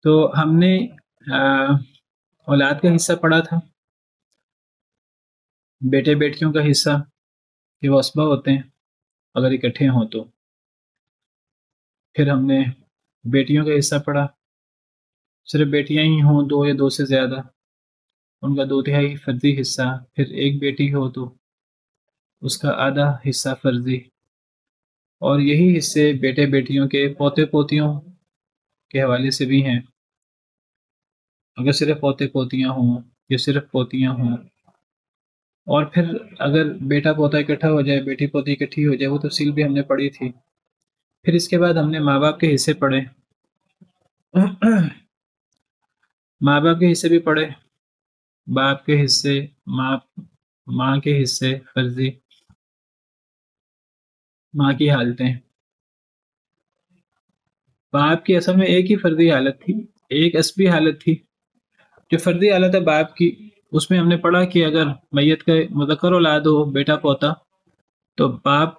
تو ہم نے اولاد کا حصہ پڑھا تھا، بیٹے بیٹیوں کا حصہ کہ وہ اسبا ہوتے ہیں اگر اکٹھے ہوں تو. پھر ہم نے بیٹیوں کا حصہ پڑھا، صرف بیٹیاں ہی ہوں دو یا دو سے زیادہ، ان کا 2/3 فرضی حصہ. پھر ایک بیٹی ہو تو اس کا آدھا حصہ فرضی. اور یہی حصے بیٹے بیٹیوں کے پوتے پوتیوں کے حوالے سے بھی ہیں. اگر صرف پوتے پوتیاں ہوں یا صرف پوتیاں ہوں، اور پھر اگر بیٹا پوتا اکٹھا ہو جائے، بیٹی پوتی اکٹھی ہو جائے، وہ تفصیل بھی ہم نے پڑھی تھی. پھر اس کے بعد ہم نے ماں باپ کے حصے پڑھے. ماں باپ کے حصے بھی پڑھے، باپ کے حصے، ماں کے حصے فرضی، ماں کی حالتیں. باپ کی اصل میں ایک ہی فرضی حالت تھی، ایک اسبی حالت تھی. جو فرضی حالت ہے باپ کی، اس میں ہم نے پڑھا کہ اگر میت کا مذکر اولاد ہو، بیٹا پوتا، تو باپ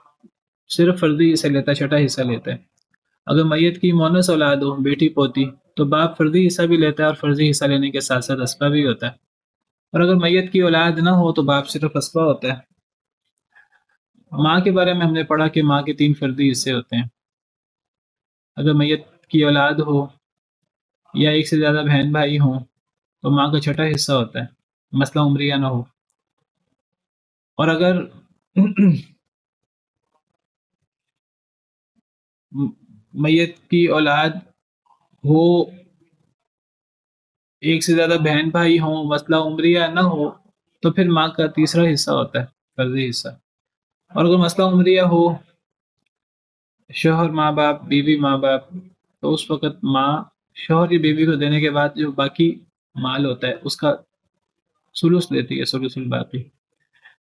صرف فرضی حصہ لیتا ہے، چھٹا حصہ لیتا ہے. اگر میت کی مونس اولاد ہو، بیٹی پوتی، تو باپ فرضی حصہ بھی لیتا ہے اور فرضی حصہ لینے کے ساتھ ساتھ اسبا بھی ہوتا ہے. اور اگر میت کی اولاد نہ ہو تو باپ صرف اسبا ہوتا ہے. ماں کے بارے میں ہم نے پڑھا کہ ماں کے 3 فرضی حصے ہوتے ہیں. اگر میت کی اولاد ہو یا ایک سے زیادہ بہن بھائی ہوں تو ماں کا چھٹا حصہ ہوتا ہے، مسئلہ عمریہ نہ ہو. اور اگر میت کی اولاد ہو، ایک سے زیادہ بہن بھائی ہوں، مسئلہ عمریہ نہ ہو، تو پھر ماں کا تیسرا حصہ ہوتا ہے، فرضی حصہ. اور اگر مسئلہ عمریہ ہو، شوہر ماں باپ، بیوی ماں باپ، تو اس وقت ماں شوہر کی بیوی کو دینے کے بعد جو باقی مال ہوتا ہے اس کا ثلث دیتی ہے، ثلث الباقی.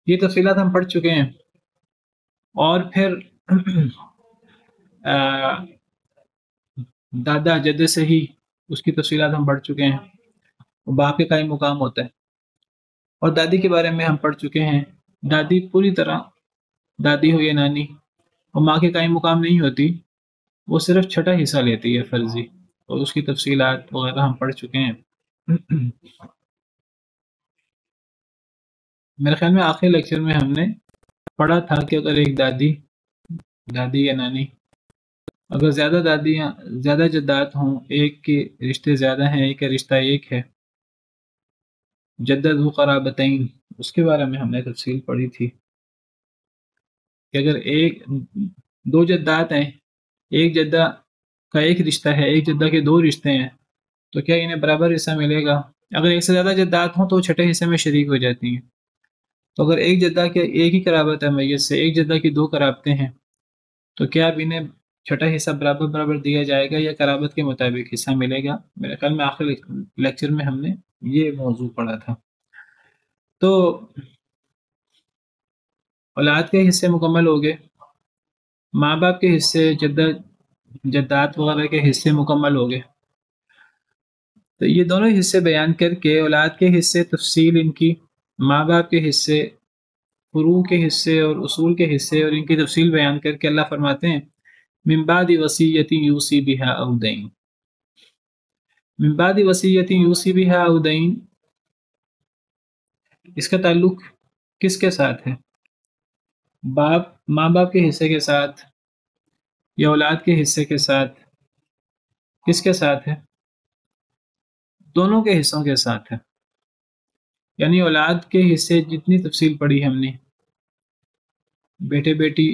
یہ تفصیلات ہم پڑھ چکے ہیں. اور پھر دادا جد سے ہی اس کی تفصیلات ہم پڑھ چکے ہیں. باپ کے قائم مقام ہوتا ہے. اور دادی کے بارے میں ہم پڑھ چکے ہیں. دادی پوری طرح، دادی ہو یا نانی، وہ ماں کے قائم مقام نہیں ہوتی، وہ صرف چھٹا حصہ لیتی ہے فرضی، اور اس کی تفصیلات وغیرہ ہم پڑھ چکے ہیں. میرے خیال میں آخری لیکچر میں ہم نے پڑھا تھا کہ اگر ایک دادی یا نانی، اگر زیادہ جدات ہوں، ایک کے رشتے زیادہ ہیں، ایک کا رشتہ ایک ہے، جدد و قرابتین، اس کے بارے میں ہم نے تفصیل پڑھی تھی کہ اگر دو جدات ہیں، ایک جدہ کا ایک رشتہ ہے، ایک جدہ کے 2 رشتے ہیں، تو کیا انہیں برابر حصہ ملے گا؟ اگر ایک سے زیادہ جدات ہوں تو وہ چھٹے حصے میں شریک ہو جاتی ہیں. تو اگر ایک جدہ کے ایک ہی قرابت ہے میت سے، ایک جدہ کی 2 قرابتیں ہیں، تو کیا اب انہیں چھٹا حصہ برابر دیا جائے گا یا قرابت کے مطابق حصہ ملے گا؟ میرے خیال میں آخری لیکچر میں ہم نے یہ موضوع پڑھا تھا. تو اولاد کے حصے مکمل ہو گئے، ماں باپ کے حصے، جدات وغیرہ کے حصے مکمل ہو گئے. تو یہ دونوں حصے بیان کر کے اولاد کے حصے، تفصیل ان کی، ماں باپ کے حصے، فروع کے حصے اور اصول کے حصے اور ان کی تفصیل بیان کر کے اللہ فرماتے ہیں من بعد وصیۃ یوصی بها او دین. من بعد وصیۃ یوصی بها او دین، اس کا تعلق کس کے ساتھ ہے؟ ماں باپ کے حصے کے ساتھ یا اولاد کے حصے کے ساتھ؟ کس کے ساتھ ہے؟ دونوں کے حصوں کے ساتھ ہے. یعنی اولاد کے حصے جتنی تفصیل پڑھی ہم نے، بیٹے بیٹی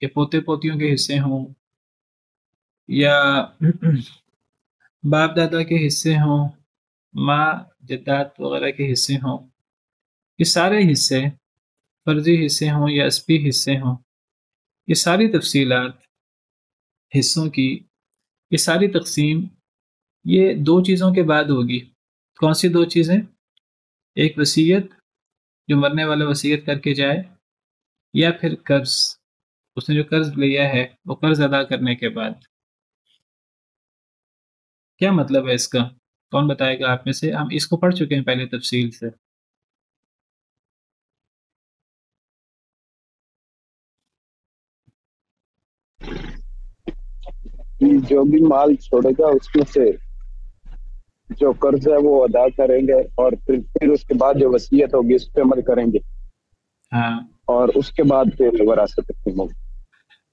کے پوتے پوتیوں کے حصے ہوں یا باپ دادا کے حصے ہوں، ماں جدات وغیرہ کے حصے ہوں، یہ سارے حصے فرضی حصے ہوں یا اسبی حصے ہوں، یہ ساری تفصیلات حصوں کی، یہ ساری تقسیم یہ 2 چیزوں کے بعد ہوگی. کون سی 2 چیزیں؟ ایک وصیت، جو مرنے والا وصیت کر کے جائے، یا پھر قرض، اس نے جو قرض لیا ہے وہ قرض ادا کرنے کے بعد. کیا مطلب ہے اس کا؟ کون بتائے گا آپ میں سے؟ ہم اس کو پڑھ چکے ہیں پہلے تفصیل سے. جو بھی مال چھوڑے گا اس میں سے جو قرض ہے وہ ادا کریں گے، اور پھر اس کے بعد جو وصیت ہوگی اس پہ عمل کریں گے، ہاں، اور اس کے بعد پھر وراثت تقسیم ہوگی۔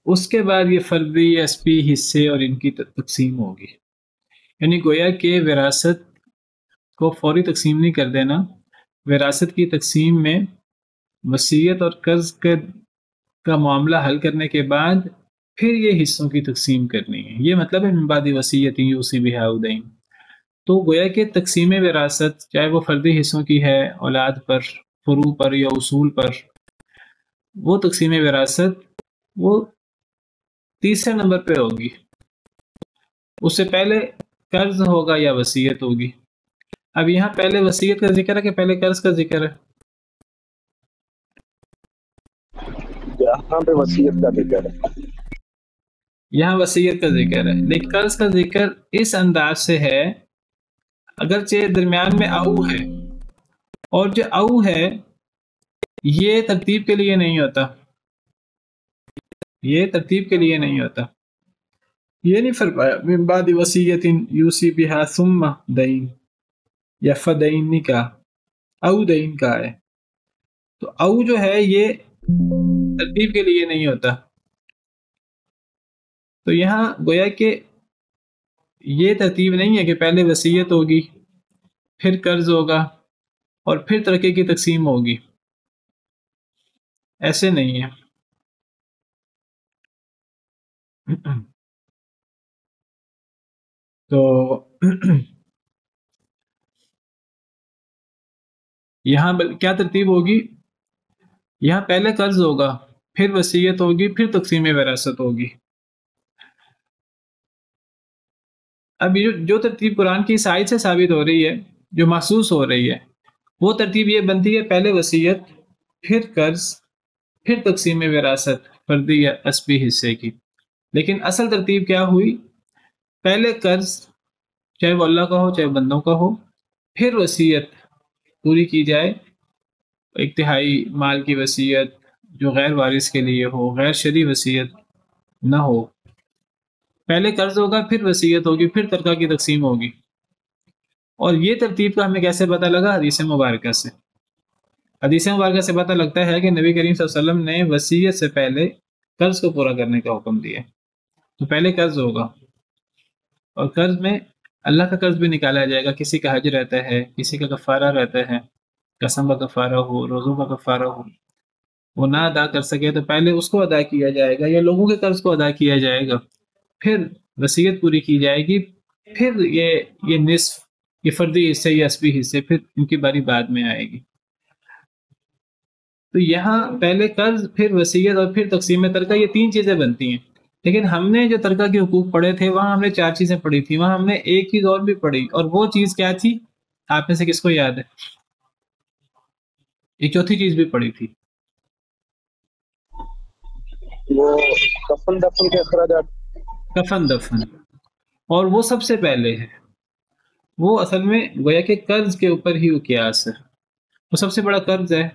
اس کے بعد یہ فردی ایس پی حصے اور ان کی تقسیم ہوگی، یعنی گویا کہ وراثت کو فوری تقسیم نہیں کر دینا، وراثت کی تقسیم میں وصیت اور قرض کا معاملہ حل کرنے کے بعد پھر یہ حصوں کی تقسیم کرنی ہے۔ یہ مطلب ہے من بعد وصیت یوصی بہا او دین۔ تو گویا کہ تقسیم وراثت چاہے وہ فردی حصوں کی ہے، اولاد پر، فروع پر یا اصول پر، وہ تقسیم وراثت وہ تیسرے نمبر پہ ہوگی، اس سے پہلے قرض ہوگا یا وصیت ہوگی۔ اب یہاں پہلے وصیت کا ذکر ہے کہ پہلے قرض کا ذکر ہے؟ یہاں پہ وصیت کا ذکر ہے۔ یہاں وصیت کا ذکر ہے، لیکن قرض کا ذکر اس انداز سے ہے اگرچہ درمیان میں او ہے، اور جو او ہے یہ ترتیب کے لیے نہیں ہوتا، یہ ترتیب کے لیے نہیں ہوتا، یہ نہیں فرمایا من بعد وصیت یوصی بہا ثم دین یا فدین کا، او دین کا ہے، تو او جو ہے یہ ترتیب کے لیے نہیں ہوتا۔ تو یہاں گویا کہ یہ ترتیب نہیں ہے کہ پہلے وصیت ہوگی، پھر قرض ہوگا اور پھر ترکے کی تقسیم ہوگی، ایسے نہیں ہے۔ تو یہاں کیا ترتیب ہوگی؟ یہاں پہلے قرض ہوگا، پھر وصیت ہوگی، پھر تقسیم وراثت ہوگی۔ اب جو ترتیب قرآن کی آیت سے ثابت ہو رہی ہے، جو محسوس ہو رہی ہے، وہ ترتیب یہ بنتی ہے پہلے وصیت، پھر قرض، پھر تقسیم وراثت فردی یا اسبی حصے کی۔ لیکن اصل ترتیب کیا ہوئی؟ پہلے قرض، چاہے وہ اللہ کا ہو چاہے بندوں کا ہو، پھر وصیت پوری کی جائے، ایک تہائی مال کی وصیت جو غیر وارث کے لیے ہو، غیر شرعی وصیت نہ ہو، پہلے قرض ہوگا، پھر وصیت ہوگی، پھر ترکہ کی تقسیم ہوگی۔ اور یہ ترتیب کا ہمیں کیسے پتہ لگا؟ حدیث مبارکہ سے۔ حدیث مبارکہ سے پتہ لگتا ہے کہ نبی کریم صلی اللہ علیہ وسلم نے وصیت سے پہلے قرض کو پورا کرنے کا حکم دیا، تو پہلے قرض ہوگا، اور قرض میں اللہ کا قرض بھی نکالا جائے گا، کسی کا حج رہتا ہے، کسی کا کفارہ رہتا ہے، قسم کا کفارہ ہو، روزوں کا کفارہ ہو، وہ نہ ادا کر سکے تو پہلے اس کو ادا کیا جائے گا، یا لوگوں کے قرض کو ادا کیا جائے گا، پھر وصیت پوری کی جائے گی، پھر یہ نصف، یہ فردی حصے یا اسبی حصے، پھر ان کی باری بعد میں آئے گی۔ تو یہاں پہلے قرض، پھر وصیت اور پھر تقسیم ترکہ، یہ تین چیزیں بنتی ہیں۔ لیکن ہم نے جو ترکہ کے حقوق پڑھے تھے وہاں ہم نے چار چیزیں پڑھی تھی، وہاں ہم نے ایک چیز اور بھی پڑھی، اور وہ چیز کیا تھی؟ آپ میں سے کس کو یاد ہے؟ ایک چوتھی چیز بھی پڑھی تھی، وہ کفن دفن کے اخراجات۔ کفن دفن، اور وہ سب سے پہلے ہے، وہ اصل میں گویا کہ قرض کے اوپر ہی وہ قیاس ہے، وہ سب سے بڑا قرض ہے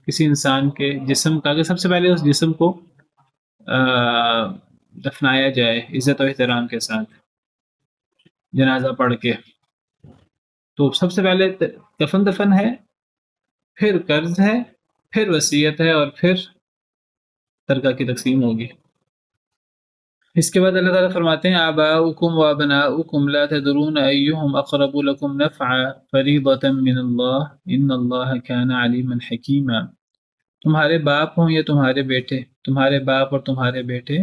کسی انسان کے جسم کا، کہ سب سے پہلے اس جسم کو دفنایا جائے عزت و احترام کے ساتھ، جنازہ پڑھ کے، تو سب سے پہلے کفن دفن ہے، پھر قرض ہے، پھر وصیت ہے، اور پھر ترکہ کی تقسیم ہوگی۔ اس کے بعد اللہ تعالیٰ فرماتے ہیں آباؤکم و ابناؤکم لا تدرون ایہم اقرب لکم نفعا فریضۃ من اللہ ان اللہ کان علیما حکیما۔ تمہارے باپ ہوں یا تمہارے بیٹے، تمہارے باپ اور تمہارے بیٹے،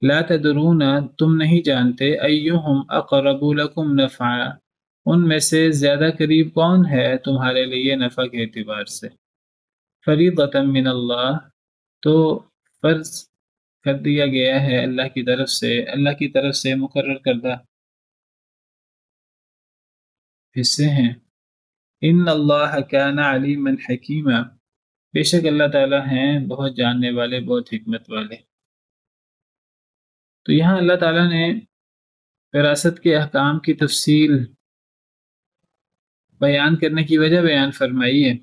لا تدرون تم نہیں جانتے، ایہم اقرب لکم نفعا ان میں سے زیادہ قریب کون ہے تمہارے لیے نفع کے اعتبار سے، فریضۃ من اللہ تو فرض کر دیا گیا ہے اللہ کی طرف سے، اللہ کی طرف سے مقرر کردہ حصے ہیں۔ ان اللہ کان علیما حکیما، بے شک اللہ تعالیٰ ہیں بہت جاننے والے، بہت حکمت والے۔ تو یہاں اللہ تعالیٰ نے وراثت کے احکام کی تفصیل بیان کرنے کی وجہ بیان فرمائی ہے۔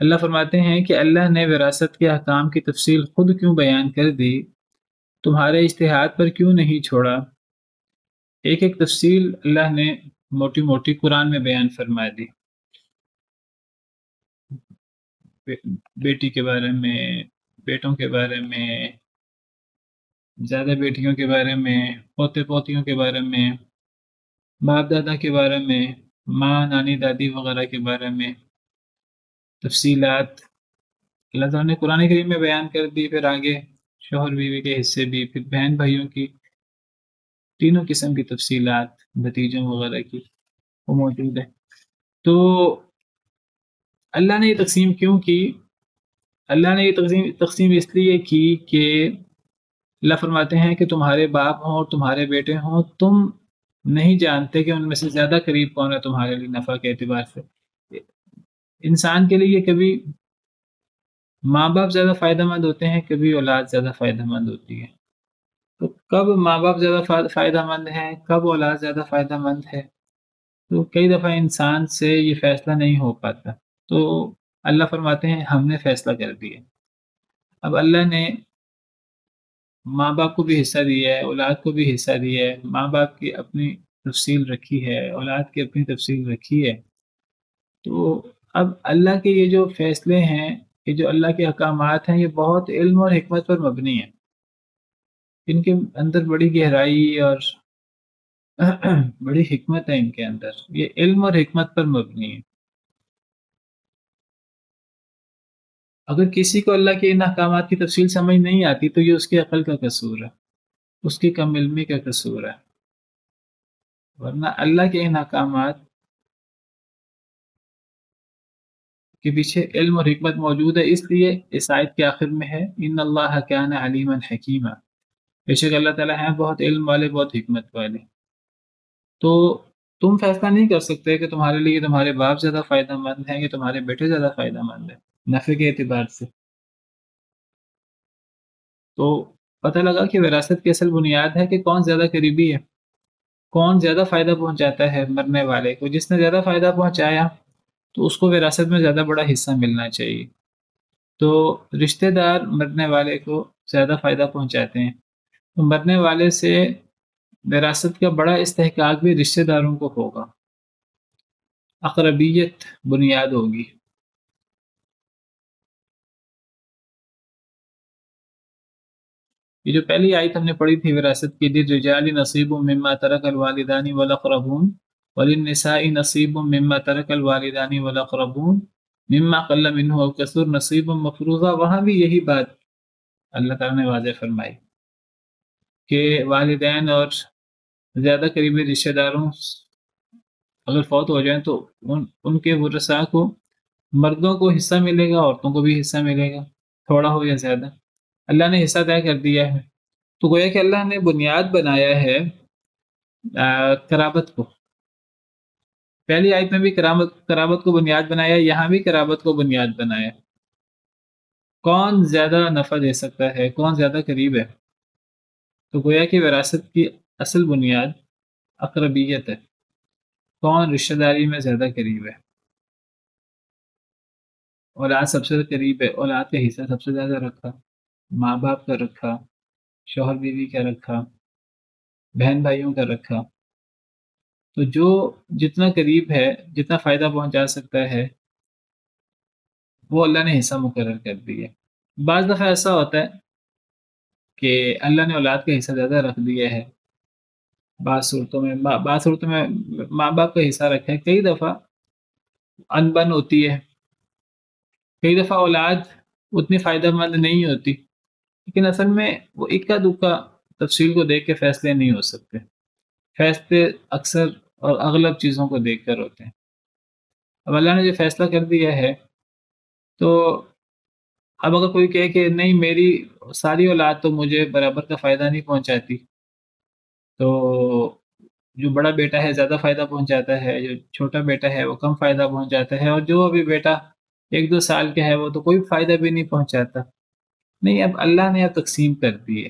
اللہ فرماتے ہیں کہ اللہ نے وراثت کے احکام کی تفصیل خود کیوں بیان کر دی، تمہارے اجتہاد پر کیوں نہیں چھوڑا، ایک ایک تفصیل اللہ نے موٹی موٹی قرآن میں بیان فرما دی، بیٹی کے بارے میں، بیٹوں کے بارے میں، زیادہ بیٹیوں کے بارے میں، پوتے پوتیوں کے بارے میں، باپ دادا کے بارے میں، ماں نانی دادی وغیرہ کے بارے میں تفصیلات اللہ تعالیٰ نے قرآن کریم میں بیان کر دی۔ پھر آگے شوہر بیوی کے حصے بھی، پھر بہن بھائیوں کی تینوں قسم کی تفصیلات، بھتیجوں وغیرہ کی وہ موجود ہے۔ تو اللہ نے یہ تقسیم کیوں کی؟ اللہ نے یہ تقسیم اس لیے کی کہ اللہ فرماتے ہیں کہ تمہارے باپ ہوں اور تمہارے بیٹے ہوں، تم نہیں جانتے کہ ان میں سے زیادہ قریب کون ہے تمہارے لیے نفع کے اعتبار سے۔ انسان کے لیے کبھی ماں باپ زیادہ فائدہ مند ہوتے ہیں، کبھی اولاد زیادہ فائدہ مند ہوتی ہے۔ تو کب ماں باپ زیادہ فائدہ مند ہیں، کب اولاد زیادہ فائدہ مند ہے، تو کئی دفعہ انسان سے یہ فیصلہ نہیں ہو پاتا۔ تو اللہ فرماتے ہیں ہم نے فیصلہ کر دیا۔ اب اللہ نے ماں باپ کو بھی حصہ دیا ہے، اولاد کو بھی حصہ دیا ہے، ماں باپ کی اپنی تفصیل رکھی ہے، اولاد کی اپنی تفصیل رکھی ہے۔ تو اب اللہ کے یہ جو فیصلے ہیں، یہ جو اللہ کے احکامات ہیں، یہ بہت علم اور حکمت پر مبنی ہیں۔ ان کے اندر بڑی گہرائی اور بڑی حکمت ہے ان کے اندر، یہ علم اور حکمت پر مبنی ہے۔ اگر کسی کو اللہ کے ان احکامات کی تفصیل سمجھ نہیں آتی تو یہ اس کی عقل کا قصور ہے، اس کی کم علمی کا قصور ہے، ورنہ اللہ کے ان احکامات کے پیچھے علم اور حکمت موجود ہے۔ اس لیے اس آیت کے آخر میں ہے ان اللہ کان علیما حکیما، بے شک اللہ تعالیٰ ہیں بہت علم والے، بہت حکمت والے۔ تو تم فیصلہ نہیں کر سکتے کہ تمہارے لیے تمہارے باپ زیادہ فائدہ مند ہیں کہ تمہارے بیٹے زیادہ فائدہ مند ہیں نفع کے اعتبار سے۔ تو پتہ لگا کہ وراثت کی اصل بنیاد ہے کہ کون زیادہ قریبی ہے، کون زیادہ فائدہ پہنچاتا ہے مرنے والے کو۔ جس نے زیادہ فائدہ پہنچایا تو اس کو وراثت میں زیادہ بڑا حصہ ملنا چاہیے۔ تو رشتہ دار مرنے والے کو زیادہ فائدہ پہنچاتے ہیں، تو مرنے والے سے وراثت کا بڑا استحقاق بھی رشتہ داروں کو ہوگا، اقربیت بنیاد ہوگی۔ یہ جو پہلی آیت ہم نے پڑھی تھی وراثت کی، للرجال نصیب مما ترک الوالدان والاقربون وللنساء نصیب مما ترک الوالدان والاقربون مما قل منہ او کثر نصیب مفروضہ، وہاں بھی یہی بات اللہ تعالیٰ نے واضح فرمائی کہ والدین اور زیادہ قریبی رشتہ داروں اگر فوت ہو جائیں تو ان کے ورثاء کو، مردوں کو حصہ ملے گا، عورتوں کو بھی حصہ ملے گا، تھوڑا ہو یا زیادہ اللہ نے حصہ طے کر دیا ہے۔ تو گویا کہ اللہ نے بنیاد بنایا ہے قرابت کو۔ پہلی آیت میں بھی قرابت کو بنیاد بنایا، یہاں بھی قرابت کو بنیاد بنایا۔ کون زیادہ نفع دے سکتا ہے، کون زیادہ قریب ہے، تو گویا کہ وراثت کی اصل بنیاد اقربیت ہے، کون رشتہ داری میں زیادہ قریب ہے۔ اولاد سب سے قریب ہے، اولاد کا حصہ سب سے زیادہ رکھا، ماں باپ کا رکھا، شوہر بیوی کا رکھا، بہن بھائیوں کا رکھا۔ تو جو جتنا قریب ہے، جتنا فائدہ پہنچا سکتا ہے، وہ اللہ نے حصہ مقرر کر دیا۔ بعض دفعہ ایسا ہوتا ہے کہ اللہ نے اولاد کا حصہ زیادہ رکھ دیا ہے، بعض صورتوں میں ماں باپ کا حصہ رکھا ہے، کئی دفعہ ان بن ہوتی ہے، کئی دفعہ اولاد اتنی فائدہ مند نہیں ہوتی، لیکن اصل میں وہ اکا دکا تفصیل کو دیکھ کے فیصلے نہیں ہو سکتے، فیصلے اکثر اور اغلب چیزوں کو دیکھ کر ہوتے ہیں۔ اب اللہ نے جو فیصلہ کر دیا ہے، تو اب اگر کوئی کہے کہ نہیں میری ساری اولاد تو مجھے برابر کا فائدہ نہیں پہنچاتی، تو جو بڑا بیٹا ہے زیادہ فائدہ پہنچاتا ہے، جو چھوٹا بیٹا ہے وہ کم فائدہ پہنچاتا ہے، اور جو ابھی بیٹا 1-2 سال کا ہے وہ تو کوئی فائدہ بھی نہیں پہنچاتا۔ نہیں، اب اللہ نے تقسیم کر دی ہے۔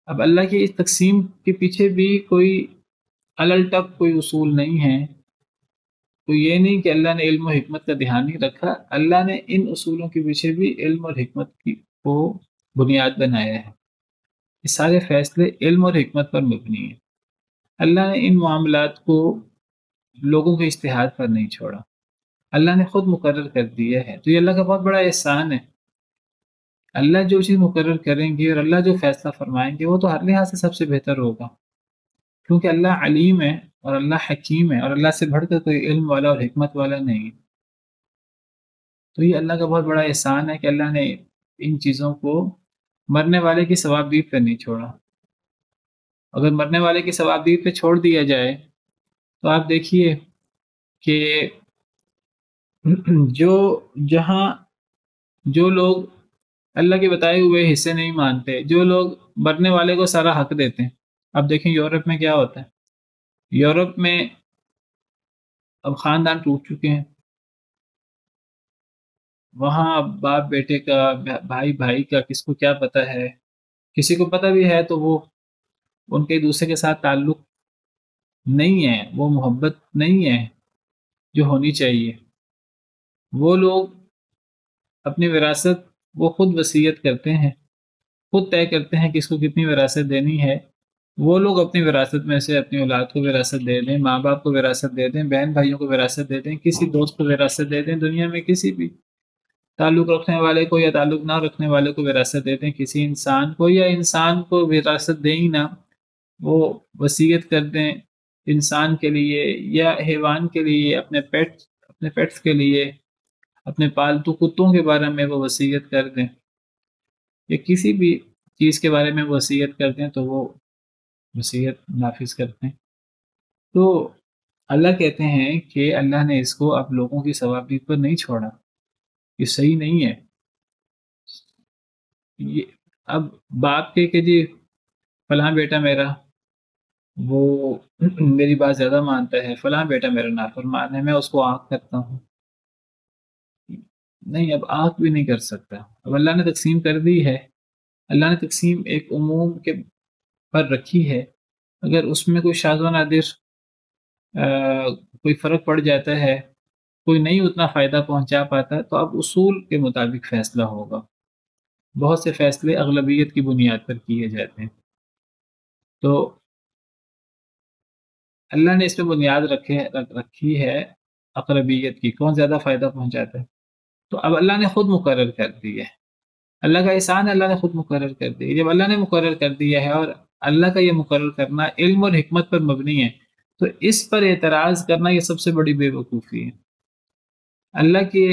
اب اللہ کی اس تقسیم کے پیچھے بھی کوئی الٹپ کوئی اصول نہیں ہے، تو یہ نہیں کہ اللہ نے علم و حکمت کا دھیان نہیں رکھا، اللہ نے ان اصولوں کے پیچھے بھی علم اور حکمت کو بنیاد بنایا ہے۔ یہ سارے فیصلے علم اور حکمت پر مبنی ہیں۔ اللہ نے ان معاملات کو لوگوں کے اجتہاد پر نہیں چھوڑا، اللہ نے خود مقرر کر دیا ہے۔ تو یہ اللہ کا بہت بڑا احسان ہے۔ اللہ جو چیز مقرر کریں گے اور اللہ جو فیصلہ فرمائیں گے وہ تو ہر لحاظ سے سب سے بہتر ہوگا، کیونکہ اللہ علیم ہے اور اللہ حکیم ہے، اور اللہ سے بڑھ کر کوئی علم والا اور حکمت والا نہیں ہے۔ تو یہ اللہ کا بہت بڑا احسان ہے کہ اللہ نے ان چیزوں کو مرنے والے کی ثوابدید پہ نہیں چھوڑا۔ اگر مرنے والے کی ثوابدید پہ چھوڑ دیا جائے تو آپ دیکھیے کہ جو جہاں جو لوگ اللہ کے بتائے ہوئے حصے نہیں مانتے، جو لوگ مرنے والے کو سارا حق دیتے ہیں، اب دیکھیں یورپ میں کیا ہوتا ہے۔ یورپ میں اب خاندان ٹوٹ چکے ہیں، وہاں باپ بیٹے کا، بھائی بھائی کا، کس کو کیا پتہ ہے، کسی کو پتہ بھی ہے تو وہ ان کے دوسرے کے ساتھ تعلق نہیں ہے، وہ محبت نہیں ہے جو ہونی چاہیے۔ وہ لوگ اپنی وراثت وہ خود وصیت کرتے ہیں، خود طے کرتے ہیں کس کو کتنی وراثت دینی ہے۔ وہ لوگ اپنی وراثت میں سے اپنی اولاد کو وراثت دے دیں، ماں باپ کو وراثت دے دیں، بہن بھائیوں کو وراثت دے دیں، کسی دوست کو وراثت دے دیں، دنیا میں کسی بھی تعلق رکھنے والے کو یا تعلق نہ رکھنے والے کو وراثت دے دیں، کسی انسان کو یا انسان کو وراثت دیں ہی نہ، وہ وصیت کر دیں انسان کے لیے یا حیوان کے لیے، اپنے پیٹس کے لیے، اپنے پالتو کتوں کے بارے میں وہ وصیت کر دیں، یا کسی بھی چیز کے بارے میں وصیت کر دیں تو وہ وصیت نافذ کرتے ہیں۔ تو اللہ کہتے ہیں کہ اللہ نے اس کو آپ لوگوں کی ثوابدید پر نہیں چھوڑا، یہ صحیح نہیں ہے۔ یہ اب باپ کے کہ جی فلاں بیٹا میرا وہ میری بات زیادہ مانتا ہے، فلاں بیٹا میرا نافرمان ہے، میں اس کو آنکھ کرتا ہوں، نہیں، اب آنکھ بھی نہیں کر سکتا۔ اب اللہ نے تقسیم کر دی ہے، اللہ نے تقسیم ایک عموم کے پر رکھی ہے، اگر اس میں کوئی شاذ و نادر کوئی فرق پڑ جاتا ہے، کوئی نہیں اتنا فائدہ پہنچا پاتا، تو اب اصول کے مطابق فیصلہ ہوگا۔ بہت سے فیصلے اغلبیت کی بنیاد پر کیے جاتے ہیں، تو اللہ نے اس پہ بنیاد رکھی ہے اقربیت کی، کون زیادہ فائدہ پہنچاتا ہے۔ تو اب اللہ نے خود مقرر کر دی ہے، اللہ کا احسان ہے، اللہ نے خود مقرر کر دی ہے۔ جب اللہ نے مقرر کر دیا ہے اور اللہ کا یہ مقرر کرنا علم اور حکمت پر مبنی ہے، تو اس پر اعتراض کرنا یہ سب سے بڑی بے وقوفی ہے۔ اللہ کے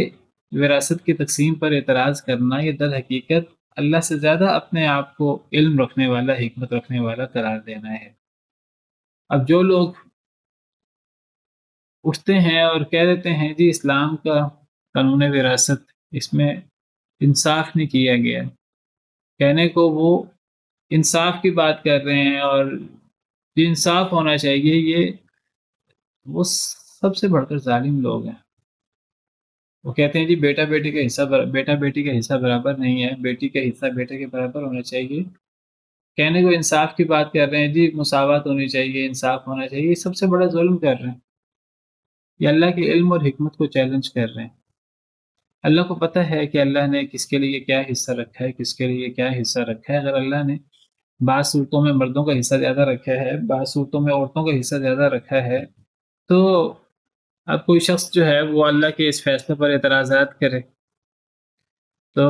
وراثت کی تقسیم پر اعتراض کرنا یہ در حقیقت اللہ سے زیادہ اپنے آپ کو علم رکھنے والا، حکمت رکھنے والا قرار دینا ہے۔ اب جو لوگ اٹھتے ہیں اور کہہ دیتے ہیں جی اسلام کا قانون وراثت، اس میں انصاف نہیں کیا گیا، کہنے کو وہ انصاف کی بات کر رہے ہیں اور جو انصاف ہونا چاہیے، یہ وہ سب سے بڑھ کر ظالم لوگ ہیں۔ وہ کہتے ہیں جی بیٹا بیٹی کا حصہ برابر نہیں ہے، بیٹی کا حصہ بیٹے کے برابر ہونا چاہیے، کہنے کو انصاف کی بات کر رہے ہیں، جی مساوات ہونی چاہیے، انصاف ہونا چاہیے، یہ سب سے بڑا ظلم کر رہے ہیں، یہ اللہ کے علم اور حکمت کو چیلنج کر رہے ہیں۔ اللہ کو پتہ ہے کہ اللہ نے کس کے لیے کیا حصہ رکھا ہے، کس کے لیے کیا حصہ رکھا ہے۔ اگر اللہ نے بعض صورتوں میں مردوں کا حصہ زیادہ رکھا ہے، بعض صورتوں میں عورتوں کا حصہ زیادہ رکھا ہے، تو اب کوئی شخص جو ہے وہ اللہ کے اس فیصلے پر اعتراضات کرے، تو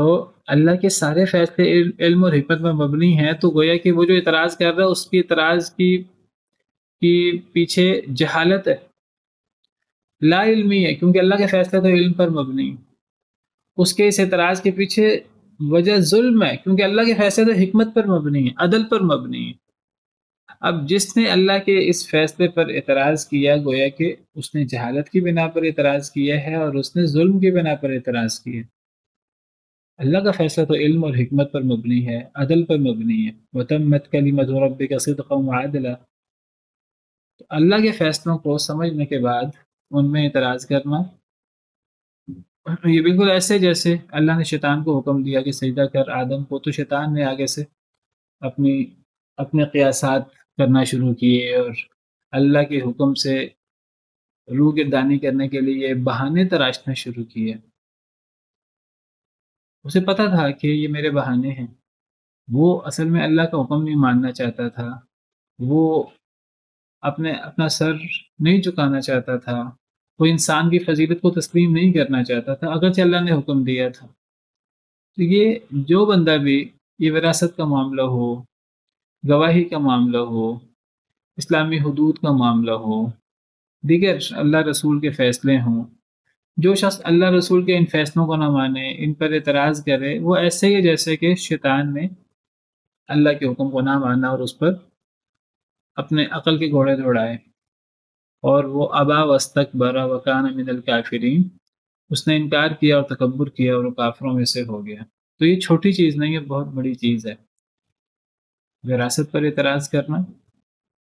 اللہ کے سارے فیصلے علم اور حکمت میں مبنی ہیں، تو گویا کہ وہ جو اعتراض کر رہا ہے اس کی اعتراض کی پیچھے جہالت ہے، لا علمی ہے، کیونکہ اللہ کے فیصلے تو علم پر مبنی ہے۔ اس کے اس اعتراض کے پیچھے وجہ ظلم ہے، کیونکہ اللہ کے فیصلے تو حکمت پر مبنی ہے، عدل پر مبنی ہے۔ اب جس نے اللہ کے اس فیصلے پر اعتراض کیا، گویا کہ اس نے جہالت کی بنا پر اعتراض کیا ہے اور اس نے ظلم کی بنا پر اعتراض کیا۔ اللہ کا فیصلہ تو علم اور حکمت پر مبنی ہے، عدل پر مبنی ہے۔ وَتَمَّتْ كَلِمَتُ رَبِّكَ صِدْقًا وَعَدْلًا۔ تو اللہ کے فیصلوں کو سمجھنے کے بعد ان میں اعتراض کرنا، یہ بالکل ایسے جیسے اللہ نے شیطان کو حکم دیا کہ سجدہ کر آدم کو، تو شیطان نے آگے سے اپنے قیاسات کرنا شروع کیے اور اللہ کے حکم سے روح گردانی کرنے کے لیے بہانے تراشنا شروع کیے۔ اسے پتہ تھا کہ یہ میرے بہانے ہیں، وہ اصل میں اللہ کا حکم نہیں ماننا چاہتا تھا، وہ اپنا سر نہیں جھکانا چاہتا تھا، وہ انسان کی فضیلت کو تسلیم نہیں کرنا چاہتا تھا، اگرچہ اللہ نے حکم دیا تھا۔ تو یہ جو بندہ بھی یہ وراثت کا معاملہ ہو، گواہی کا معاملہ ہو، اسلامی حدود کا معاملہ ہو، دیگر اللہ رسول کے فیصلے ہوں، جو شخص اللہ رسول کے ان فیصلوں کو نہ مانے، ان پر اعتراض کرے، وہ ایسے ہی جیسے کہ شیطان نے اللہ کے حکم کو نہ مانا اور اس پر اپنے عقل کے گھوڑے دوڑائے، اور وہ ابا واستکبر وکان من الکافرین، اس نے انکار کیا اور تکبر کیا اور وہ کافروں میں سے ہو گیا۔ تو یہ چھوٹی چیز نہیں ہے، بہت بڑی چیز ہے۔ وراثت پر اعتراض کرنا،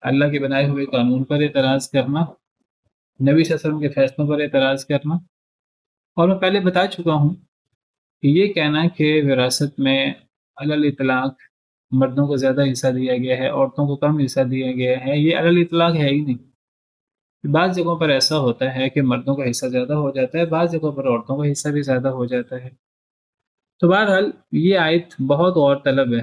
اللہ کے بنائے ہوئے قانون پر اعتراض کرنا، نبی صلی اللہ علیہ وسلم کے فیصلوں پر اعتراض کرنا، اور میں پہلے بتا چکا ہوں کہ یہ کہنا کہ وراثت میں علی الاطلاق مردوں کو زیادہ حصہ دیا گیا ہے، عورتوں کو کم حصہ دیا گیا ہے، یہ علی الاطلاق ہے ہی نہیں۔ بعض جگہوں پر ایسا ہوتا ہے کہ مردوں کا حصہ زیادہ ہو جاتا ہے، بعض جگہوں پر عورتوں کا حصہ بھی زیادہ ہو جاتا ہے۔ تو بہرحال یہ آیت بہت غور طلب ہے۔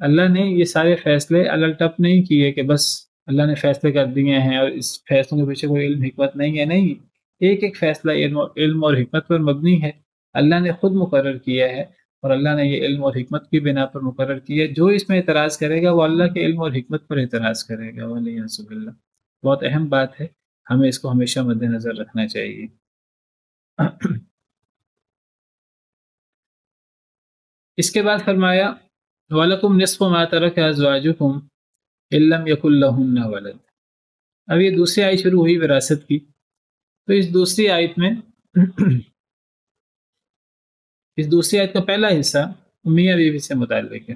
اللہ نے یہ سارے فیصلے الٹپ نہیں کیے کہ بس اللہ نے فیصلے کر دیے ہیں اور اس فیصلوں کے پیچھے کوئی علم حکمت نہیں ہے، نہیں، ایک ایک فیصلہ علم اور حکمت پر مبنی ہے، اللہ نے خود مقرر کیا ہے، اور اللہ نے یہ علم اور حکمت کی بنا پر مقرر کیا ہے۔ جو اس میں اعتراض کرے گا وہ اللہ کے علم اور حکمت پر اعتراض کرے گا، وَلِيَعْوذُ بِاللَّہ۔ بہت اہم بات ہے، ہمیں اس کو ہمیشہ مد نظر رکھنا چاہیے۔ اس کے بعد فرمایا وَلَكُمْ نِصْفُ مَا تَرَكَ أَزْوَاجُكُمْ إِن لَّمْ يَكُن لَّهُنَّ وَلَدٌ۔ اب یہ دوسری آیت شروع ہوئی وراثت کی، تو اس دوسری آیت میں اس دوسری آیت کا پہلا حصہ میاں بیوی سے متعلق ہے۔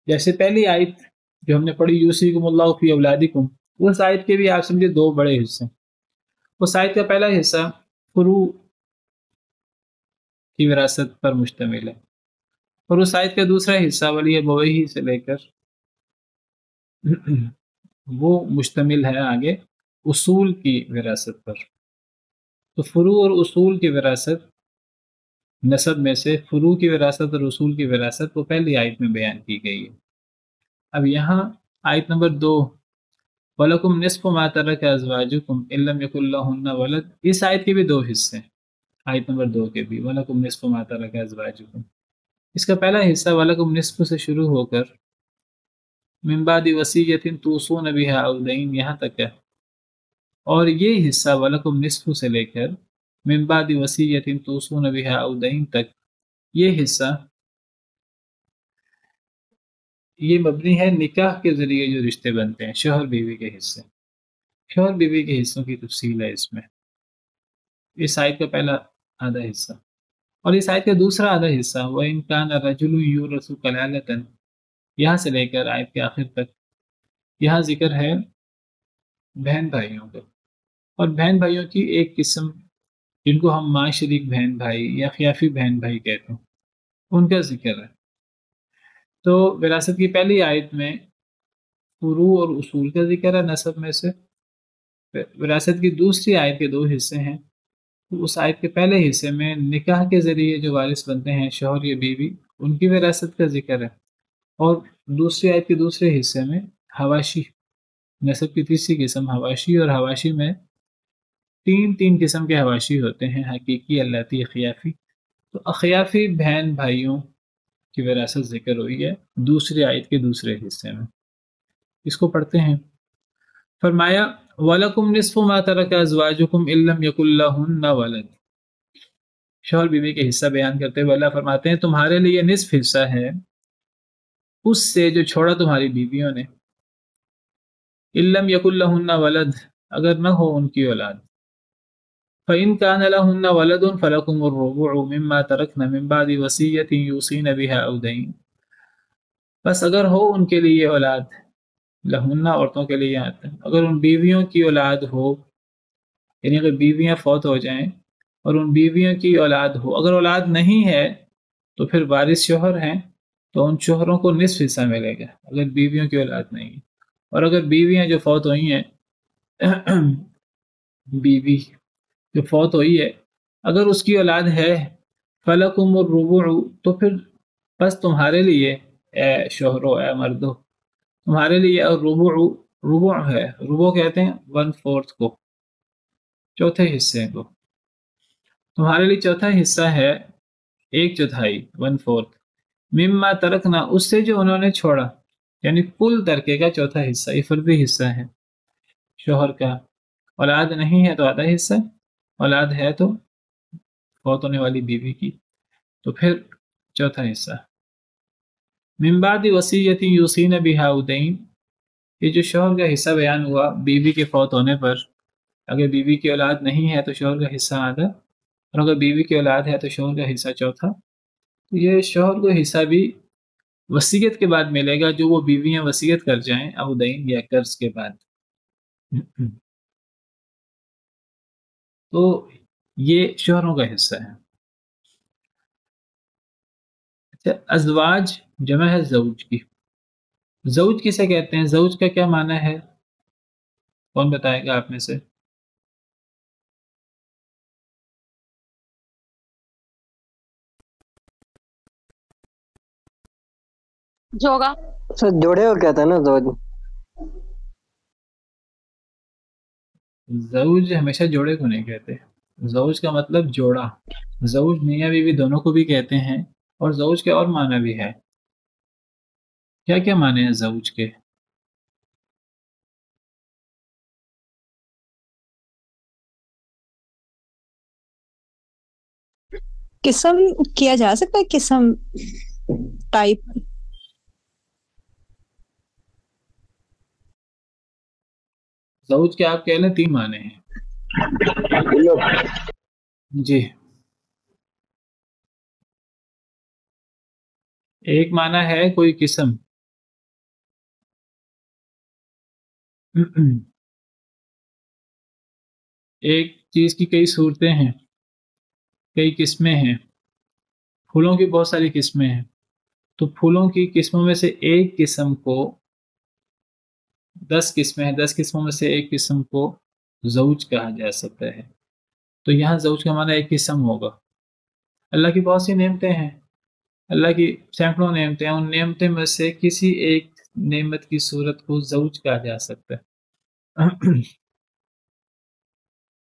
جیسے پہلی آیت جو ہم نے پڑھی یوصیکم اللہ فی اولادکم، اس آیت کے بھی آپ سمجھے دو بڑے حصے۔ اس آیت کا پہلا حصہ فروع کی وراثت پر مشتمل ہے، اور اس آیت کا دوسرا حصہ ولی ابویہ سے لے کر وہ مشتمل ہے آگے اصول کی وراثت پر۔ تو فروع اور اصول کی وراثت، نسب میں سے فروع کی وراثت اور اصول کی وراثت وہ پہلی آیت میں بیان کی گئی ہے۔ اب یہاں آیت نمبر 2 وَلَكُمْ نِصْفُ مَا تَرَكَ أَزْوَاجُكُمْ إِن لَّمْ يَكُن لَّهُنَّ وَلَدٌ، اس آیت کے بھی دو حصے ہیں، آیت نمبر 2 کے بھی وَلَكُمْ نِصْفُ مَا تَرَكَ أَزْوَاجُكُمْ۔ اس کا پہلا حصہ وَلَكُمْ نِصْفُ سے شروع ہو کر مِن بَعْدِ وَصِيَّةٍ تُوصُونَ بِهَا أَوْ دَيْنٍ یہاں تک ہے، اور یہ حصہ وَلَكُمْ نِصْفُ سے لے کر مِن بَعْدِ وَصِيَّةٍ تُوصُونَ بِهَا أَوْ دَيْنٍ تک، یہ حصہ یہ مبنی ہے نکاح کے ذریعے جو رشتے بنتے ہیں، شوہر بیوی کے حصے، شوہر بیوی کے حصوں کی تفصیل ہے اس میں، اس آیت کا پہلا آدھا حصہ۔ اور اس آیت کا دوسرا آدھا حصہ وَإِن كَانَ رَجُلٌ يُورَثُ كَلَالَةً، یہاں سے لے کر آیت کے آخر تک، یہاں ذکر ہے بہن بھائیوں کا، اور بہن بھائیوں کی ایک قسم جن کو ہم ماں شریک بہن بھائی یا خیافی بہن بھائی کہتے ہیں، ان کا ذکر ہے۔ تو وراثت کی پہلی آیت میں فروع اور اصول کا ذکر ہے نسب میں سے، وراثت کی دوسری آیت کے دو حصے ہیں، اس آیت کے پہلے حصے میں نکاح کے ذریعے جو وارث بنتے ہیں شوہر یا بیوی، ان کی وراثت کا ذکر ہے، اور دوسری آیت کے دوسرے حصے میں حواشی، نسب کی تیسری قسم حواشی، اور حواشی میں تین قسم کے حواشی ہوتے ہیں، حقیقی، اللاتی، اخیافی۔ تو اخیافی بہن بھائیوں کی وراثت ذکر ہوئی ہے دوسری آیت کے دوسرے حصے میں، اس کو پڑھتے ہیں۔ فرمایا وَلَكُمْ نِصْفُ مَا تَرَكَ أَزْوَاجُكُمْ إِن لَّمْ يَكُن لَّهُنَّ وَلَدٌ۔ شوہر بیوی کے حصہ بیان کرتے ہوئے اللہ فرماتے ہیں تمہارے لیے نصف حصہ ہے اس سے جو چھوڑا تمہاری بیویوں نے، إِن لَّمْ يَكُن لَّهُنَّ وَلَدٌ، اگر نہ ہو ان کی اولاد، فَإِن كَانَ لَهُنَّ وَلَدٌ فَلَكُمُ الرُّبُعُ مِمَّا تَرَكْنَ مِن بَعْدِ وَصِيَّةٍ يُوصِينَ بِهَا أَوْ دَيْنٍ، بس اگر ہو ان کے لیے اولاد، لہنہ عورتوں کے لیے آتا ہے، اگر ان بیویوں کی اولاد ہو، یعنی اگر بیویاں فوت ہو جائیں اور ان بیویوں کی اولاد ہو، اگر اولاد نہیں ہے تو پھر وارث شوہر ہیں، تو ان شوہروں کو نصف حصہ ملے گا اگر بیویوں کی اولاد نہیں ہے، اور اگر بیویاں جو فوت ہوئی ہیں بیوی جو فوت ہوئی ہے اگر اس کی اولاد ہے فَلَكُمُ الرُّبُعُ، تو پھر بس تمہارے لیے اے شوہرو، اے مردو، تمہارے لیے، اور ربع ہے، ربع کہتے ہیں 1/4 کو، چوتھے حصے کو، تمہارے لیے چوتھا حصہ ہے، 1/4، 1/4، مما ترکنا، اس سے جو انہوں نے چھوڑا، یعنی کل ترکے کا چوتھا حصہ، یہ فردی حصہ ہے شوہر کا۔ اولاد نہیں ہے تو آدھا حصہ، اولاد ہے تو فوت ہونے والی بیوی کی، تو پھر چوتھا حصہ۔ من بعد وصیت یوصین بہا او دین، یہ جو شوہر کا حصہ بیان ہوا بیوی کے فوت ہونے پر، اگر بیوی کی اولاد نہیں ہے تو شوہر کا حصہ آدھا، اور اگر بیوی کی اولاد ہے تو شوہر کا حصہ چوتھا، تو یہ شوہر کو حصہ بھی وصیت کے بعد ملے گا، جو وہ بیویاں وصیت کر جائیں او دین یا قرض کے بعد۔ تو یہ شوہروں کا حصہ ہے۔ اچھا، ازواج جمع ہے زوج کی، زوج کسے کہتے ہیں، زوج کا کیا معنی ہے، کون بتائے گا آپ میں سے؟ جوگا سر جوڑے کو کہتا ہے نا زوج۔ زوج ہمیشہ جوڑے کو نہیں کہتے، زوج کا مطلب جوڑا، زوج میاں بیوی دونوں کو بھی کہتے ہیں، اور زوج کے اور معنی بھی ہے۔ کیا کیا معنی ہیں زوج کے؟ قسم کیا جا سکتا ہے، قسم ٹائپ۔ زوج کے آپ کہہ لیں 3 معنی ہیں۔ جی، ایک معنی ہے کوئی قسم، ایک چیز کی کئی صورتیں ہیں، کئی قسمیں ہیں، پھولوں کی بہت ساری قسمیں ہیں، تو پھولوں کی قسموں میں سے ایک قسم کو، 10 قسمیں ہیں، 10 قسموں میں سے ایک قسم کو زوج کہا جا سکتا ہے، تو یہاں زوج کا معنی ایک قسم ہوگا۔ اللہ کی بہت سی نعمتیں ہیں، اللہ کی سینکڑوں نعمتیں ہیں، ان نعمتیں میں سے کسی ایک نعمت کی صورت کو زوج کہا جا سکتا ہے۔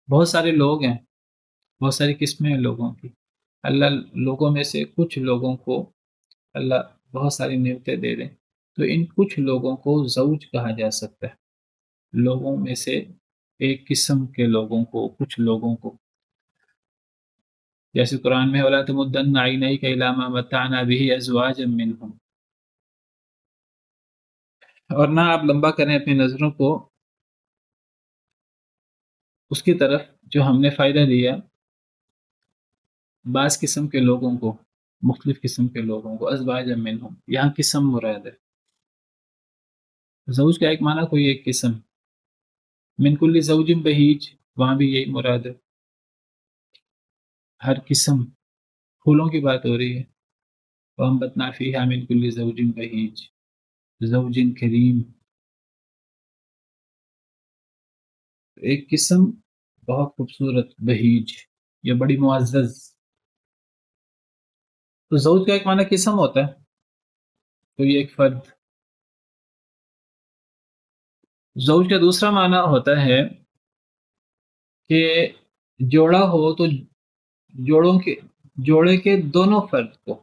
بہت سارے لوگ ہیں، بہت ساری قسمیں ہیں لوگوں کی، اللہ لوگوں میں سے کچھ لوگوں کو اللہ بہت ساری نعمتیں دے دیں، تو ان کچھ لوگوں کو زوج کہا جا سکتا ہے، لوگوں میں سے ایک قسم کے لوگوں کو، کچھ لوگوں کو، جیسے قرآن میں وَلَا تَمُدَّنَّ عَيْنَيْكَ إِلَىٰ مَا مَتَّعْنَا بِهِ أَزْوَاجًا مِّنْهُمْ، اور نہ آپ لمبا کریں اپنی نظروں کو اس کی طرف جو ہم نے فائدہ دیا بعض قسم کے لوگوں کو، مختلف قسم کے لوگوں کو، ازواج منہم، یہاں قسم مراد ہے۔ زوج کا ایک معنی کوئی ایک قسم، من کل زوج بہیج، وہاں بھی یہی مراد ہے، ہر قسم، پھولوں کی بات ہو رہی ہے، وَأَنبَتْنَا فِيهَا مِن كُلِّ زَوْجٍ بَهِيجٍ، زوج کریم، ایک قسم بہت خوبصورت، بہیج، یا بڑی معزز۔ تو زوج کا ایک معنی قسم ہوتا ہے، کوئی ایک فرد۔ زوج کا دوسرا معنی ہوتا ہے کہ جوڑا ہو تو جوڑے کے دونوں فرد کو،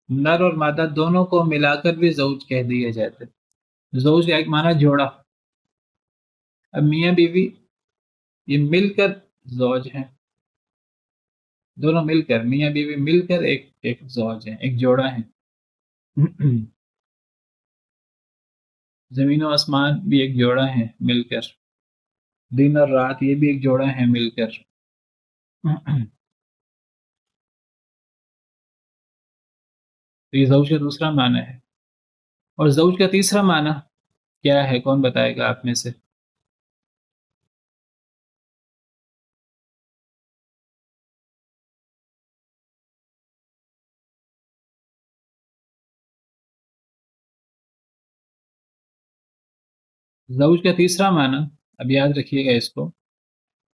نر اور مادہ دونوں کو ملا کر بھی زوج کہہ دیا جاتا ہے۔ زوج کا ایک معنی جوڑا، اب میاں بیوی یہ مل کر زوج ہیں، دونوں مل کر، میاں بیوی مل کر ایک زوج ہیں، ایک جوڑا ہیں۔ زمین و آسمان بھی ایک جوڑا ہیں مل کر، دن اور رات یہ بھی ایک جوڑا ہیں مل کر۔ تو یہ زوج کا دوسرا معنی ہے، اور زوج کا تیسرا معنی کیا ہے، کون بتائے گا آپ میں سے؟ زوج کا تیسرا معنی، اب یاد رکھیے گا اس کو،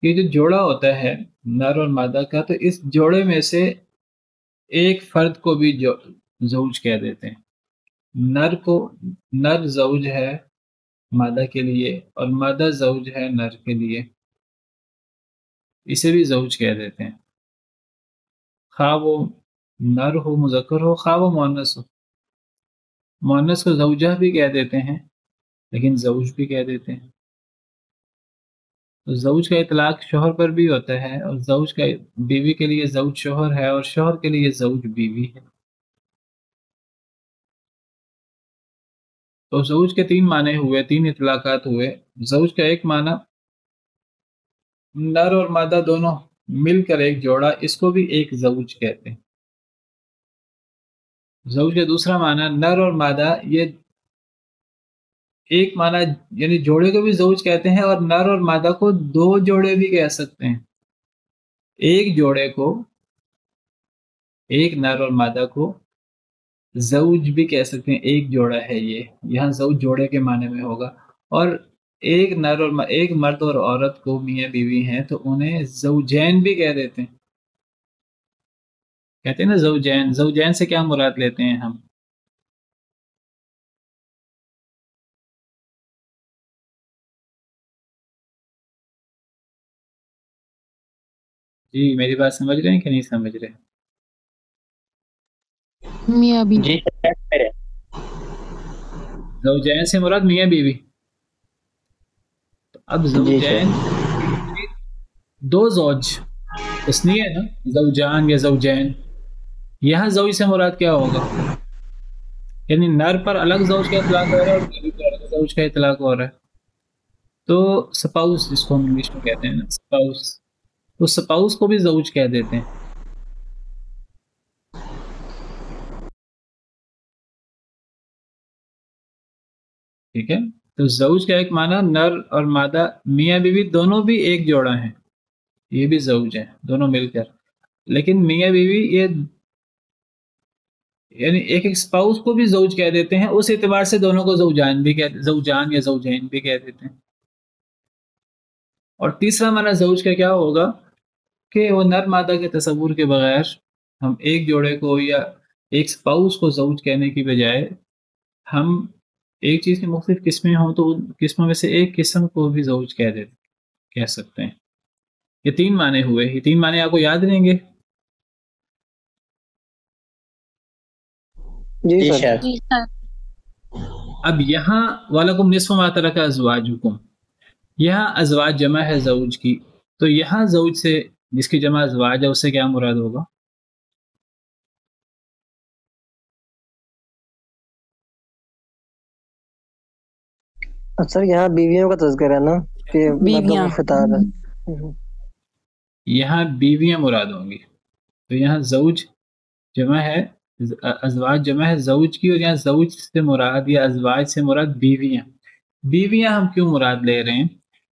کہ جو جوڑا ہوتا ہے نر اور مادہ کا، تو اس جوڑے میں سے ایک فرد کو بھی زوج کہہ دیتے ہیں. نر زوج ہے مادہ کے لیے اور مادہ زوج ہے نر کے لیے، اسے بھی زوج کہہ دیتے ہیں، خواہ وہ نر ہو مذکر ہو خواہ وہ مؤنث ہو. مؤنث کو زوجہ بھی کہہ دیتے ہیں لیکن زوج بھی کہہ دیتے ہیں. تو زوج کا اطلاق شوہر پر بھی ہوتا ہے، اور زوج کا بیوی کے لیے زوج شوہر ہے اور شوہر کے لیے زوج بیوی ہے. تو زوج کے 3 معنی ہوئے، 3 اطلاقات ہوئے. زوج کا ایک معنی نر اور مادہ دونوں مل کر ایک جوڑا، اس کو بھی ایک زوج کہتے ہیں. زوج کا دوسرا معنی نر اور مادہ، یہ ایک معنی یعنی جوڑے کو بھی زوج کہتے ہیں، اور نر اور مادہ کو 2 جوڑے بھی کہہ سکتے ہیں. ایک جوڑے کو، ایک نر اور مادہ کو زوج بھی کہہ سکتے ہیں، ایک جوڑا ہے یہ، یہاں زوج جوڑے کے معنی میں ہوگا. اور ایک ایک مرد اور عورت کو میاں بیوی ہیں تو انہیں زوجین بھی کہہ دیتے ہیں. کہتے ہیں نا زوجین. زوجین سے کیا مراد لیتے ہیں ہم؟ جی میری بات سمجھ رہے ہیں کہ نہیں سمجھ رہے؟ میاں بیوی. جی زوجین سے مراد میاں بیوی. اب زوجین 2 زوج تسنیہ ہے نا، زوجان یا زوجین. یہاں زوج سے مراد کیا ہوگا؟ یعنی نر پر الگ زوج کا اطلاق ہو رہا ہے اور بیوی پر الگ زوج کا اطلاق ہو رہا ہے. تو سپاؤس جس کو ہم انگلش میں کہتے ہیں نا، سپاؤس، تو سپاؤس کو بھی زوج کہہ دیتے ہیں. ٹھیک ہے. تو زوج کا ایک معنی نر اور مادہ میاں بیوی دونوں بھی ایک جوڑا ہیں، یہ بھی زوج ہیں دونوں مل کر. لیکن میاں بیوی یہ یعنی ایک سپاؤس کو بھی زوج کہہ دیتے ہیں، اس اعتبار سے دونوں کو زوجان یا زوجین بھی کہہ دیتے ہیں. اور تیسرا معنی زوج کا کیا ہوگا کہ وہ نر مادہ کے تصور کے بغیر ہم ایک جوڑے کو یا ایک سپاؤس کو زوج کہنے کی بجائے ہم ایک چیز کی مختلف قسمیں ہوں تو ان قسموں میں سے ایک قسم کو بھی زوج کہہ سکتے ہیں. یہ 3 معنی ہوئے. یہ 3 معنی آپ کو یاد رہیں گے؟ جی جی سر. سر. اب یہاں وَلَكُمْ نِصْفُ مَا تَرَكَ أَزْوَاجُكُمْ، یہاں ازواج جمع ہے زوج کی، تو یہاں زوج سے جس کی جمع ازواج ہے اس سے کیا مراد ہوگا؟ سر یہاں بیویوں کا تذکرہ ہے نا کہ مردوں بیویاں. کو خطاب ہے. یہاں بیویاں مراد ہوں گی. تو یہاں زوج جمع ہے، ازواج جمع ہے زوج کی، اور یہاں زوج سے مراد یا ازواج سے مراد بیویاں. بیویاں ہم کیوں مراد لے رہے ہیں؟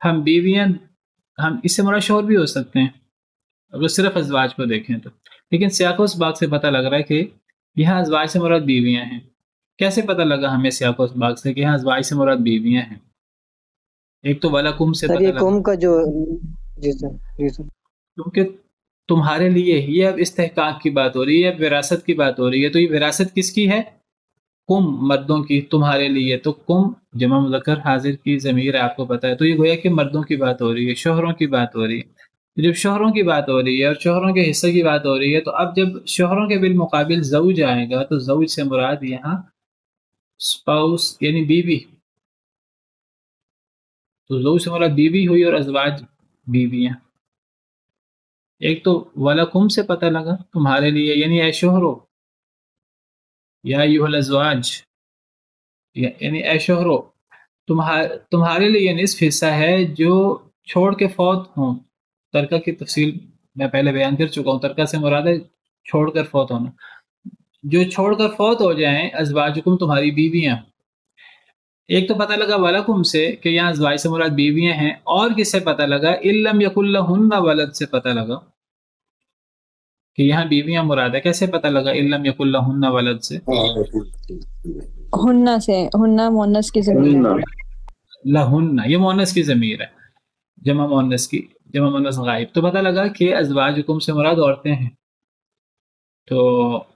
ہم اس سے مراد شوہر بھی ہو سکتے ہیں اگر صرف ازواج کو دیکھیں تو، لیکن سیاق و سباق سے پتہ لگ رہا ہے کہ یہاں ازواج سے مراد بیویاں ہیں. کیسے پتہ لگا ہمیں سیاق و سباق سے کہ یہاں ازواج سے مراد بیویاں ہیں؟ ایک تو وَلَكُمْ سے سر پتہ یہ لگا قوم کا جو جی سر کیونکہ تمہارے لیے یہ اب استحقاق کی بات ہو رہی ہے، اب وراثت کی بات ہو رہی ہے. تو یہ وراثت کس کی ہے؟ کم، مردوں کی، تمہارے لیے. تو کم جمع مذکر حاضر کی ضمیر ہے، آپ کو پتہ ہے. تو یہ گویا کہ مردوں کی بات ہو رہی ہے، شوہروں کی بات ہو رہی ہے. جب شوہروں کی بات ہو رہی ہے اور شوہروں کے حصے کی بات ہو رہی ہے، تو اب جب شوہروں کے بالمقابل زوج آئے گا تو زوج سے مراد یہاں سپاؤس یعنی بیوی. تو زوج سے مراد بیوی ہوئی اور ازواج بیویاں. ایک تو وَلَكُمْ سے پتہ لگا تمہارے لیے، یعنی اے شوہرو، یا ایھا الازواج، یعنی اے شوہرو تمہارے لیے نصف حصہ ہے جو چھوڑ کے فوت ہوں. ترکہ کی تفصیل میں پہلے بیان کر چکا ہوں. ترکہ سے مراد ہے چھوڑ کر فوت ہونا. جو چھوڑ کر فوت ہو جائیں، ازواجکم تمہاری بیویاں. ایک تو پتہ لگا وَلَكُمْ سے کہ یہاں ازواج سے مراد بیویاں ہیں، اور کس سے پتہ لگا؟ اِلَّمْ يَكُنْ لَهُنَّ ولد سے پتہ لگا کہ یہاں بیویاں مراد ہے. کیسے پتہ لگا اِلَّمْ يَكُنْ لَهُنَّ ولد سے؟ ہننا سے، ہننا مونس کی ضمیر ہے. لہن یہ مونس کی ضمیر ہے، جمع مونس کی، جمع مونس غائب. تو پتہ لگا کہ ازواجکم سے مراد عورتیں ہیں. تو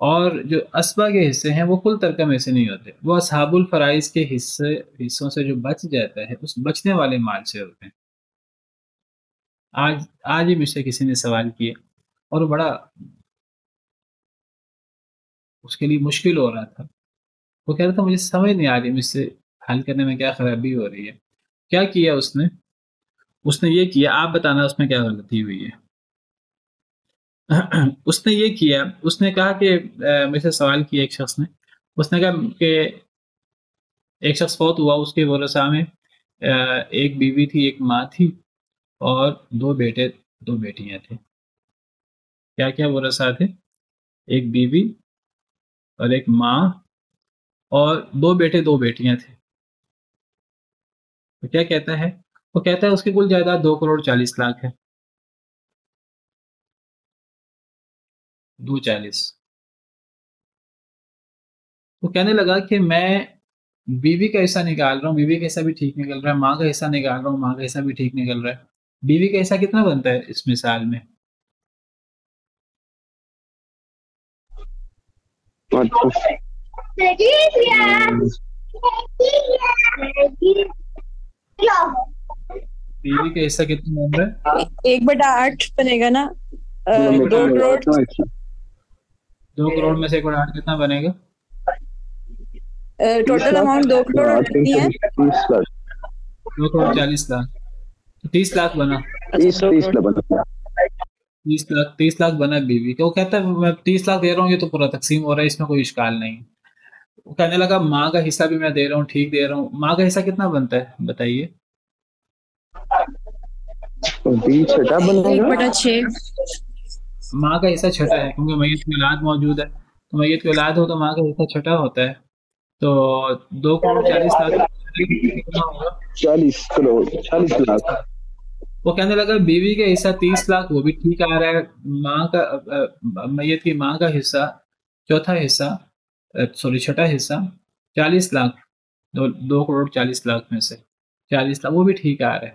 اور جو اسبا کے حصے ہیں وہ کل ترکہ میں سے نہیں ہوتے، وہ اصحاب الفرائض کے حصوں سے جو بچ جاتا ہے اس بچنے والے مال سے ہوتے ہیں۔ آج ہی مجھ سے کسی نے سوال کیا اور وہ بڑا اس کے لیے مشکل ہو رہا تھا، وہ کہہ رہا تھا مجھے سمجھ نہیں آ رہی مجھ سے حل کرنے میں کیا خرابی ہو رہی ہے۔ کیا کیا اس نے یہ کیا، آپ بتانا اس میں کیا غلطی ہوئی ہے۔ اس نے یہ کیا، اس نے کہا کہ مجھ سے سوال کیا ایک شخص نے، اس نے کہا کہ ایک شخص فوت ہوا، اس کے ورثاء میں ایک بیوی تھی، ایک ماں تھی اور 2 بیٹے 2 بیٹیاں تھے۔ کیا کیا ورثاء تھے؟ ایک بیوی اور ایک ماں اور 2 بیٹے 2 بیٹیاں تھے۔ تو کیا کہتا ہے؟ وہ کہتا ہے اس کی کل جائیداد 2 کروڑ 40 لاکھ ہے، 240۔ وہ کہنے لگا کہ میں بیوی کا حصہ نکال رہا ہوں، بیوی کا حصہ بھی ٹھیک نکل رہا ہے، ماں کا حصہ نکال رہا ہوں، ماں کا حصہ بھی ٹھیک نکل رہا ہے، بیوی کا حصہ کتنا بنتا ہے اس مثال میں؟ بیوی کا حصہ کتنا بن رہا ہے؟ 1/8 بنے گا نا، 2 کروڑ 2 کروڑ میں سے 1/8 کتنا بنے گا؟ ٹوٹل اماؤنٹ 2 کروڑ اور کتنی ہے؟ 2 کروڑ 40 لاکھ، 30 لاکھ بنا، 30 لاکھ بنا بیوی کا۔ وہ کہتا ہے میں 30 لاکھ دے رہا ہوں، یہ تو پورا تقسیم ہو رہا ہے، اس میں کوئی اشکال نہیں۔ وہ کہنے لگا ماں کا حصہ بھی میں دے رہا ہوں، ٹھیک دے رہا ہوں، ماں کا حصہ کتنا بنتا ہے بتائیے؟ 1/6۔ ماں کا حصہ چھٹا ہے کیونکہ میت کی اولاد موجود ہے، تو میت کی اولاد ہو تو ماں کا حصہ چھٹا ہوتا ہے۔ تو 2 کروڑ 40 لاکھ کتنا ہوگا؟ 40 لاکھ۔ وہ کہنے لگا بیوی کا حصہ 30 لاکھ وہ بھی ٹھیک آ رہا ہے، ماں کا میت کی ماں کا حصہ چھٹا حصہ 40 لاکھ، 2 کروڑ 40 لاکھ میں سے 40 لاکھ وہ بھی ٹھیک آ رہا ہے۔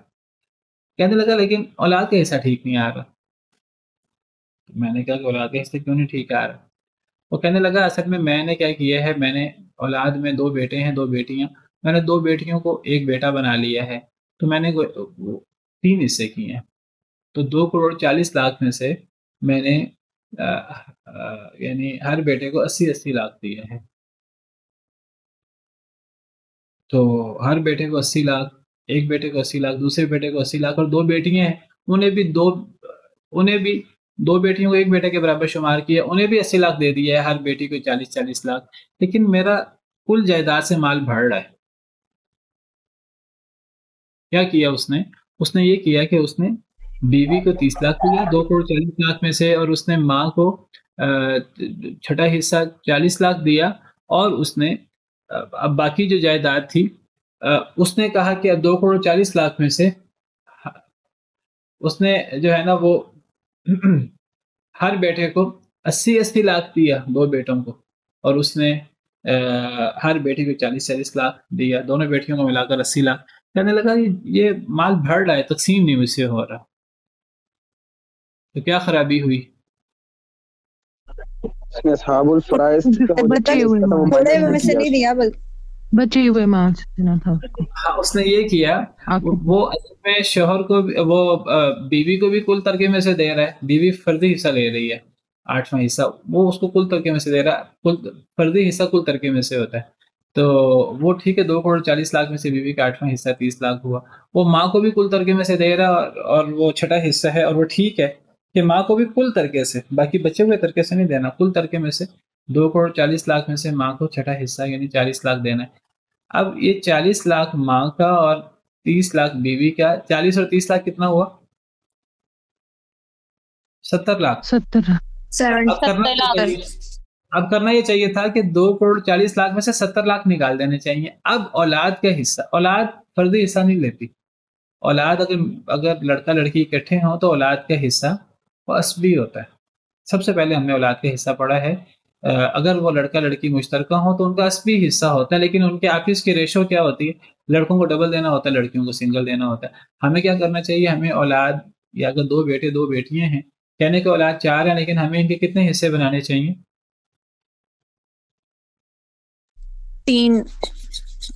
کہنے لگا لیکن اولاد کا حصہ ٹھیک نہیں آ رہا۔ میں نے کہا کہ اولاد کا حصہ کیوں نہیں ٹھیک آ رہا؟ وہ کہنے لگا اصل میں نے کیا کیا ہے، میں نے اولاد میں 2 بیٹے ہیں 2 بیٹیاں، میں نے 2 بیٹیوں کو 1 بیٹا بنا لیا ہے، تو میں نے 3 حصے کیے ہیں، تو 2 کروڑ 40 لاکھ میں سے میں نے یعنی ہر بیٹے کو 80 لاکھ دیے ہیں۔ تو ہر بیٹے کو 80 لاکھ، ایک بیٹے کو 80 لاکھ، دوسرے بیٹے کو 80 لاکھ، اور 2 بیٹیاں ہیں انہیں بھی 2 بیٹیوں کو 1 بیٹے کے برابر شمار کیا، انہیں بھی 80 لاکھ دے دیا ہے، ہر بیٹی کو 40 لاکھ، لیکن میرا کل جائیداد سے مال بڑھ رہا ہے۔ کیا کیا اس نے یہ کیا کہ اس نے بیوی کو 30 لاکھ دیا 2 کروڑ 40 لاکھ میں سے، اور اس نے ماں کو چھٹا حصہ 40 لاکھ دیا، اور اس نے اب باقی جو جائیداد تھی اس نے کہا کہ اب 2 کروڑ 40 لاکھ میں سے اس نے جو ہے نا وہ ہر بیٹے کو 80 لاکھ دیا 2 بیٹوں کو، اور اس نے ہر بیٹی کو 40 لاکھ دیا، دونوں بیٹیوں کو ملا کر 80 لاکھ۔ کہنے لگا یہ مال بڑھ رہا ہے، تقسیم نہیں مجھ سے ہو رہا، تو کیا خرابی ہوئی؟ اصحاب الفرائض بڑے میں سے نہیں دیا بچے ہوئے ماں سے دینا تھا اس کو۔ ہاں اس نے یہ کیا، وہ اصل میں شوہر کو وہ بیوی کو بھی کل ترکے میں سے دے رہا ہے، بیوی فردی حصہ لے رہی ہے 8واں حصہ، وہ اس کو کل ترکے میں سے دے رہا ہے، فردی حصہ کل ترکے میں سے ہوتا ہے، تو وہ ٹھیک ہے 2 کروڑ 40 لاکھ میں سے بیوی کا 8واں حصہ 30 لاکھ ہوا، وہ ماں کو بھی کل ترکے میں سے دے رہا اور وہ چھٹا حصہ ہے، اور وہ ٹھیک ہے کہ ماں کو بھی کل ترکے سے، باقی بچے ہوئے ترکے سے نہیں دینا، کل ترکے میں سے 2 کروڑ 40 لاکھ میں سے ماں کو چھٹا حصہ یعنی 40 لاکھ دینا ہے۔ اب یہ 40 لاکھ ماں کا اور 30 لاکھ بیوی کا، 40 اور 30 لاکھ کتنا ہوا؟ 70 لاکھ۔ 70 اب کرنا یہ چاہیے تھا کہ 2 کروڑ 40 لاکھ میں سے 70 لاکھ نکال دینے چاہیے۔ اب اولاد کا حصہ، اولاد فردی حصہ نہیں لیتی، اولاد اگر لڑکا لڑکی اکٹھے ہوں تو اولاد کا حصہ وہ اسبی ہوتا ہے۔ سب سے پہلے ہم نے اولاد کا حصہ پڑھا ہے، اگر وہ لڑکا لڑکی مشترکہ ہوں تو ان کا اسبی حصہ ہوتا ہے، لیکن ان کے آپس کی ریشو کیا ہوتی ہے، لڑکوں کو ڈبل دینا ہوتا ہے، لڑکیوں کو سنگل دینا ہوتا ہے۔ ہمیں کیا کرنا چاہیے، ہمیں اولاد یا اگر 2 بیٹے 2 بیٹیاں ہیں، کہنے کہ اولاد 4 ہیں، لیکن ہمیں ان کے کتنے حصے بنانے چاہیے؟